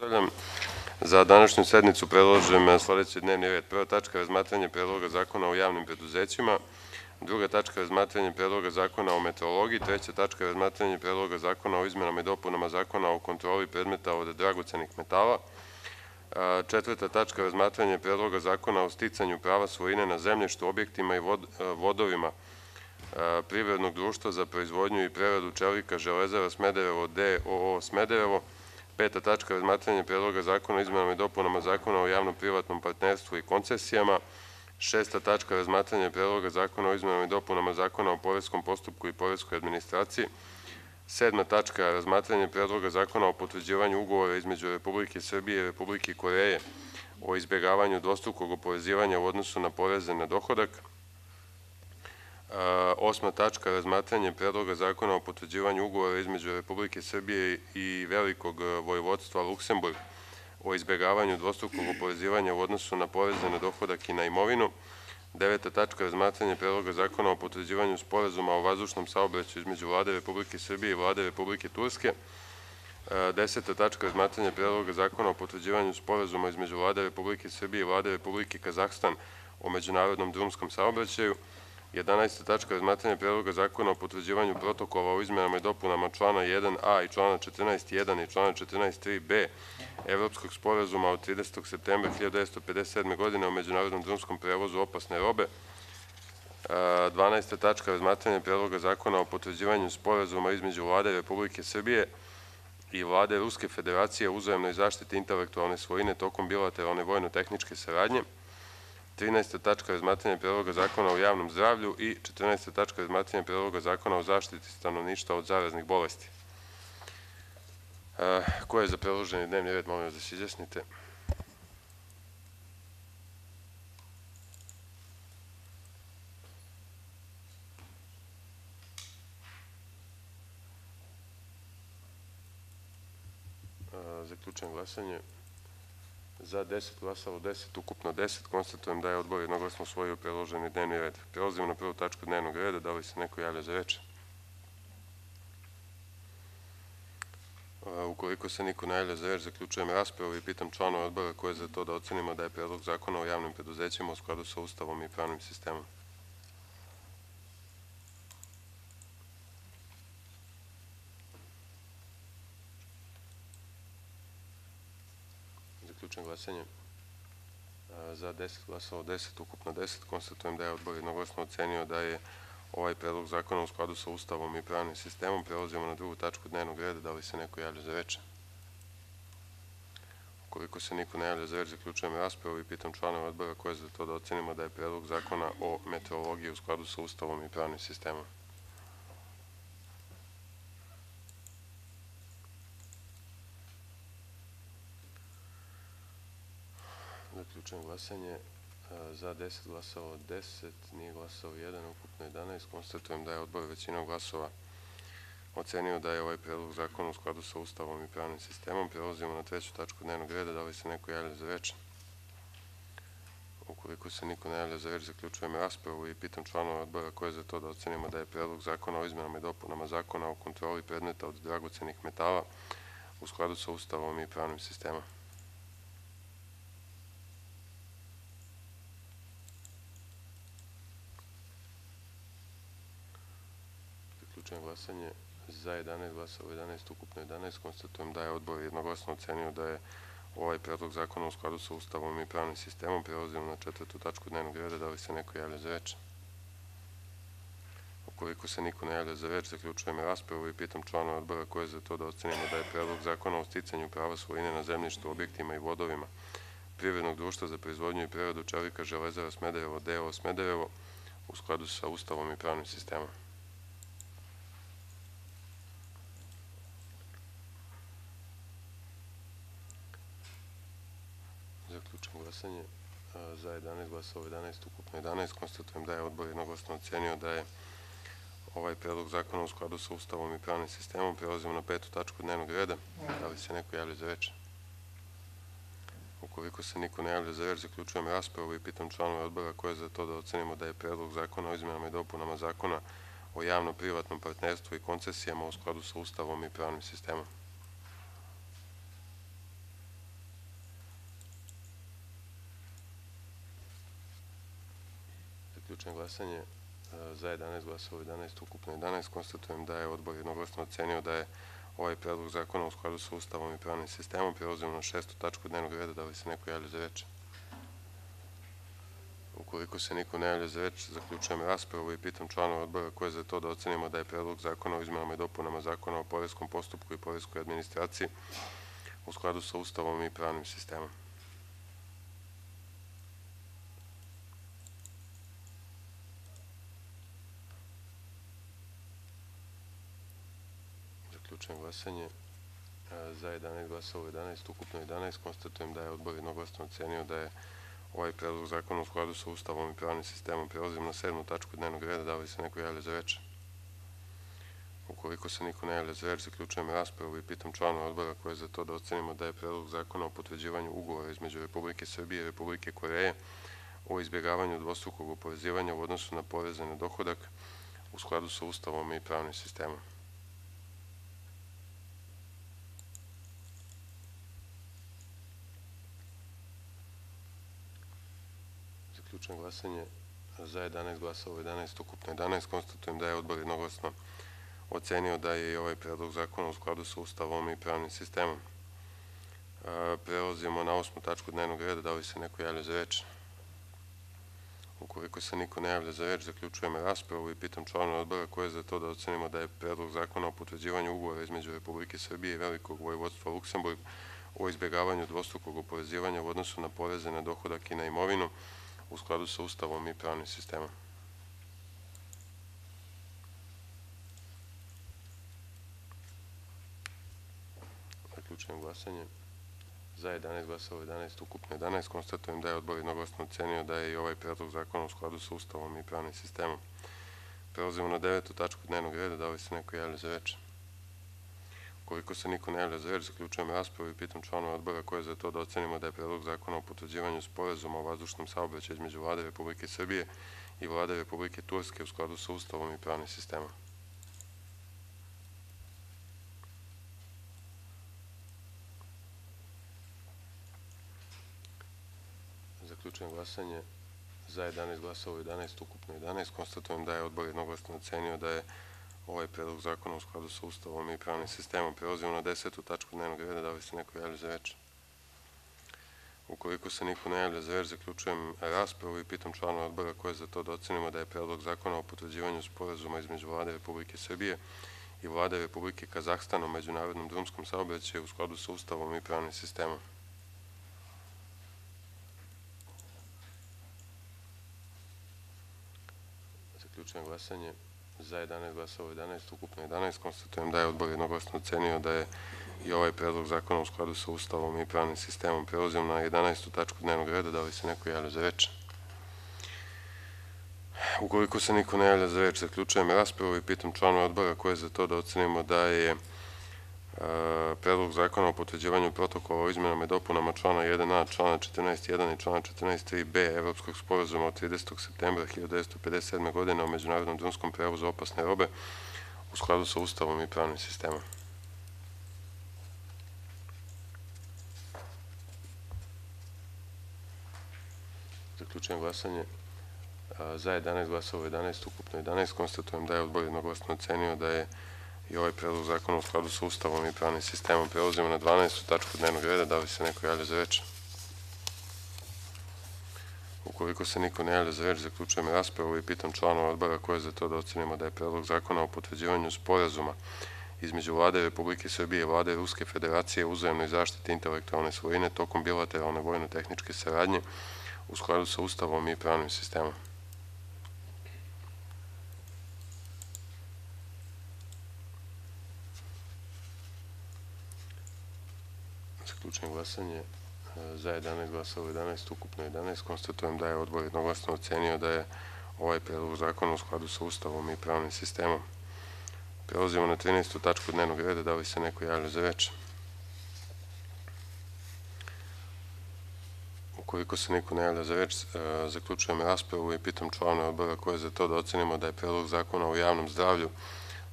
Pozdravljam. Za današnju sednicu predlažem sledeći dnevni red. Prva tačka je razmatranje Predloga zakona o javnim preduzećima, druga tačka je razmatranje Predloga zakona o meteorologiji, treća tačka je razmatranje Predloga zakona o izmenama i dopunama Zakona o kontroli predmeta od dragocenih metala, četvrta tačka je razmatranje Predloga zakona o sticanju prava svojine na zemljištu, objektima i vodovima Privrednog društva za proizvodnju i preradu čelika Železara Smederevo d.o.o. Smederevo, peta tačka je razmatranje Predloga zakona o izmenama i dopunama Zakona o javno-privatnom partnerstvu i koncesijama, šesta tačka je razmatranje Predloga zakona o izmenama i dopunama Zakona o poreskom postupku i poreskoj administraciji, sedma tačka je razmatranje Predloga zakona o potvrđivanju ugovora između Republike Srbije i Republike Koreje o izbegavanju dvostrukog oporezivanja u odnosu na poreze na dohodak, osma tačka razmatranje Predloga zakona o potvrđivanju ugovora između Republike Srbije i Velikog Vojvodstva Luksemburg o izbegavanju dvostrukog oporezivanja u odnosu na poreze na dohodak i na imovinu, deveta tačka razmatranje Predloga zakona o potvrđivanju sporazuma o vazdušnom saobraćaju između Vlade Republike Srbije i Vlade Republike Turske, deseta tačka razmatranje Predloga zakona o potvrđivanju sporazuma između Vlade Republike Srbije i Vlade Republike Kazahstan o međunarodnom drumskom saobraćaju, 11. tačka razmatranje Predloga zakona o potvrđivanju protokola o izmenama i dopunama člana 1a i člana 14.1 i člana 14.3b Evropskog sporazuma od 30. septembra 1957. godine o međunarodnom drumskom prevozu opasne robe, 12. tačka razmatranje Predloga zakona o potvrđivanju sporazuma između Vlade Republike Srbije i Vlade Ruske Federacije o uzajamnoj zaštiti intelektualne svojine tokom bilateralne vojno-tehničke saradnje, 13. tačka razmatranje Predloga zakona o javnom zdravlju i 14. tačka razmatranje Predloga zakona o zaštiti stanovništva od zaraznih bolesti. Ko je za predloženi dnevni red, molim vas da se izjasnite. Zaključujem glasanje. Za 10 glasalo 10, ukupno 10. Konstatujem da je odbor jednoglasno usvojio predloženi dnevni red. Prelazimo na prvu tačku dnevnog reda. Da li se neko javlja za reč? Ukoliko se niko ne javlja za reč, zaključujem raspravu i pitam članove odbora ko je za to da ocenimo da je Predlog zakona o javnim preduzećima u skladu sa Ustavom i pravnim sistemom. Zaključujem glasanje. Za 10 glasalo 10, ukupno 10. Konstatujem da je odbor jednoglasno ocenio da je ovaj predlog zakona u skladu sa Ustavom i pravnim sistemom. Prelazimo na drugu tačku dnevnog reda. Da li se neko javlja za reč? Ukoliko se niko ne javlja za reč, zaključujem raspravu i pitam članove odbora ko je za to da ocenimo da je predlog zakona o meteorologiji u skladu sa Ustavom i pravnim sistemom. Zaključujem glasanje. Za 10 glasalo 10, nije glasao 1, ukupno 11. Konstatujem da je odbor većinom glasova ocenio da je ovaj predlog zakona u skladu sa Ustavom i pravnim sistemom. Prelazimo na treću tačku dnevnog reda. Da li se neko javlja za reč? Ukoliko se niko ne javlja za reč, zaključujem raspravu i pitam članove odbora ko je za to da ocenimo da je predlog zakona o izmenama i dopunama Zakona o kontroli predmeta od dragocenih metala u skladu sa Ustavom i pravnim sistemom. Zaključujem glasanje. Za 11 glasalo 11, ukupno 11. Konstatujem da je odbor jednoglasno ocenio da je ovaj predlog zakona u skladu sa Ustavom i pravnim sistemom. Prelazimo na četvrtu tačku dnevnog reda. Da li se neko javlja za reč? Ukoliko se niko ne javlja za reč, zaključujem raspravu i pitam članove odbora ko je za to da ocenimo da je predlog zakona o sticanju prava svojine na zemljištu, objektima i vodovima Privrednog društva za proizvodnju i preradu čelika Železara Smederevo d.o.o. Smederevo u skladu sa Ustavom i pravnim sistemom. Zaključujem glasanje. Za 11 glasalo 11, ukupno 11. Konstatujem da je odbor jednoglasno ocenio da je ovaj predlog zakona u skladu sa Ustavom i pravnim sistemom. Prelazimo na petu tačku dnevnog reda. Da li se neko javlja za reč? Ukoliko se niko ne javlja za reč, zaključujem raspravu i pitam članove odbora ko je za to da ocenimo da je predlog zakona o izmenama i dopunama Zakona o javno-privatnom partnerstvu i koncesijama u skladu sa Ustavom i pravnim sistemom. Zaključujem glasanje. Za 11 glasova 11, ukupno 11. Konstatujem da je odbor jednoglasno ocenio da je ovaj predlog zakona u skladu sa Ustavom i pravnim sistemom. Prelazimo na 6. tačku dnevnog reda. Da li se neko javlja za reč? Ukoliko se niko ne javlja za reč, zaključujem raspravu i pitam članova odbora ko je za to da ocenimo da je predlog zakona o izmenama i dopunama Zakona o poreskom postupku i poreskoj administraciji u skladu sa Ustavom i pravnim sistemom. Zaključujem glasanje. Za 11 glasova 11, ukupno 11. Konstatujem da je odbor jednoglasno ocenio da je ovaj predlog zakona u skladu sa Ustavom i pravnim sistemom. Prelazimo na 7. tačku dnevnog reda. Da li se neko javlja za reč? Ukoliko se niko ne javlja za reč, zaključujem raspravu i pitam članova odbora ko je za to da ocenimo da je predlog zakona o potvrđivanju ugovora između Republike Srbije i Republike Koreje o izbjegavanju dvostrukog oporezivanja u odnosu na poreze na dohodak u skladu sa Ustavom i pravnim sistemom. Zaključujem glasanje. Za 11 glasova 11, ukupno 11. Konstatujem da je odbor jednoglasno ocenio da je i ovaj predlog zakona u skladu sa Ustavom i pravnim sistemom. Prelazimo na 8. tačku dnevnog reda. Da li se neko javlja za reč? Ukoliko se niko ne javlja za reč, zaključujem raspravu i pitam članova odbora ko je za to da ocenimo da je predlog zakona o potvrđivanju ugovora između Republike Srbije i Velikog Vojvodstva Luksemburg o izbjegavanju dvostrukog oporezivanja u odnosu na poreze na dohodak i na imovinu u skladu sa Ustavom i pravnim sistemom. Zaključujem glasanje. Za 11 glasova 11, ukupno 11. Konstatujem da je odbor jednoglasno ocenio da je i ovaj predlog zakona u skladu sa Ustavom i pravnim sistemom. Prelazimo na 9. tačku dnevnog reda. Da li se neko javlja za reč? Ukoliko se niko ne javlja za reč, zaključujem raspravu i pitam članova odbora ko je za to da ocenimo da je predlog zakona o potvrđivanju sporazuma o vazdušnom saobraćaju između Vlade Republike Srbije i Vlade Republike Turske u skladu sa Ustavom i pravnim sistemom. Zaključujem glasanje. Za 11 glasova 11, ukupno 11. Konstatujem da je odbor jednoglasno ocenio da je ovaj predlog zakona u skladu sa Ustavom i pravnim sistemom. Prelazimo na 10. tačku dnevnog reda. Da li se neko javlja za reč? Ukoliko se niko ne javlja za reč, zaključujem raspravu i pitam članova odbora ko je za to da ocenimo da je predlog zakona o potvrđivanju sporazuma između Vlade Republike Srbije i Vlade Republike Kazahstan o međunarodnom drumskom saobraćaju u skladu sa Ustavom i pravnim sistemom. Zaključujem glasanje. Za 11 glasova 11, ukupno 11. Konstatujem da je odbor jednoglasno ocenio da je i ovaj predlog zakona u skladu sa Ustavom i pravnim sistemom. Prelazimo na 11. tačku dnevnog reda. Da li se neko javlja za reč? Ukoliko se niko ne javlja za reč, zaključujem raspravu i pitam članova odbora ko je za to da ocenimo da je predlog zakona o potvrđivanju protokola o izmenama i dopunama člana 1a, člana 14.1 i člana 14.3b Evropskog sporazuma od 30. septembra 1957. godine o međunarodnom drumskom prevozu opasne robe u skladu sa Ustavom i pravnim sistemom. Zaključujem glasanje. Za 11 glasova 11, ukupno 11. Konstatujem da je odbor jednoglasno ocenio da je i ovaj predlog zakona u skladu sa Ustavom i pravnim sistemom. Prelazimo na 12. tačku dnevnog reda. Da li se neko javlja za reč? Ukoliko se niko ne javlja za reč, zaključujem raspravu i pitam članova odbora ko je za to da ocenimo da je predlog zakona o potvrđivanju sporazuma između Vlade Republike Srbije i Vlade Ruske Federacije o uzajamnoj zaštiti intelektualne svojine tokom bilateralne vojno-tehničke saradnje u skladu sa Ustavom i pravnim sistemom. Zaključujem glasanje. Za 11 glasova 11, ukupno 11. Konstatujem da je odbor jednoglasno ocenio da je ovaj predlog zakona u skladu sa Ustavom i pravnim sistemom. Prelazimo na 13. tačku dnevnog reda. Da li se neko javlja za reč? Ukoliko se niko ne javlja za reč, zaključujem raspravu i pitam članove odbora ko je za to da ocenimo da je predlog zakona o javnom zdravlju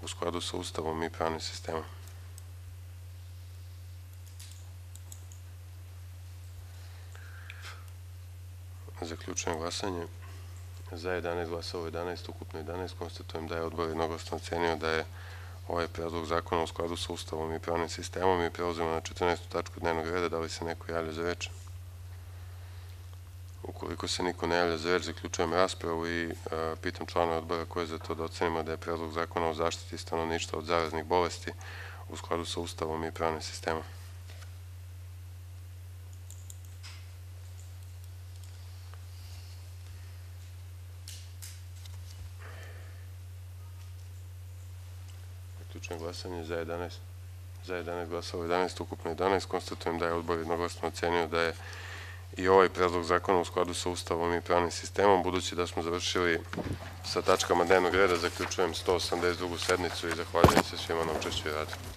u skladu sa Ustavom i pravnim sistemom. Zaključujem glasanje. za 11 glasova 11, ukupno 11. Konstatujem da je odbor jednoglasno ocenio da je ovaj predlog zakona u skladu sa Ustavom i pravnim sistemom i prelazimo na 14. tačku dnevnog reda. Da li se neko javlja za reč? Ukoliko se niko ne javlja za reč, zaključujem raspravu i pitam članove odbora ko je za to da ocenimo da je predlog zakona o zaštiti stanovništva od zaraznih bolesti u skladu sa Ustavom i pravnim sistemom. Zaključujem glasanje za 11 glasova 11, ukupno 11. Konstatujem da je odbor jednoglasno ocenio da je i ovaj predlog zakona u skladu sa Ustavom i pravnim sistemom. Budući da smo završili sa tačkama dnevnog reda, zaključujem 182. sednicu i zahvaljujem se svima na učešću i radu.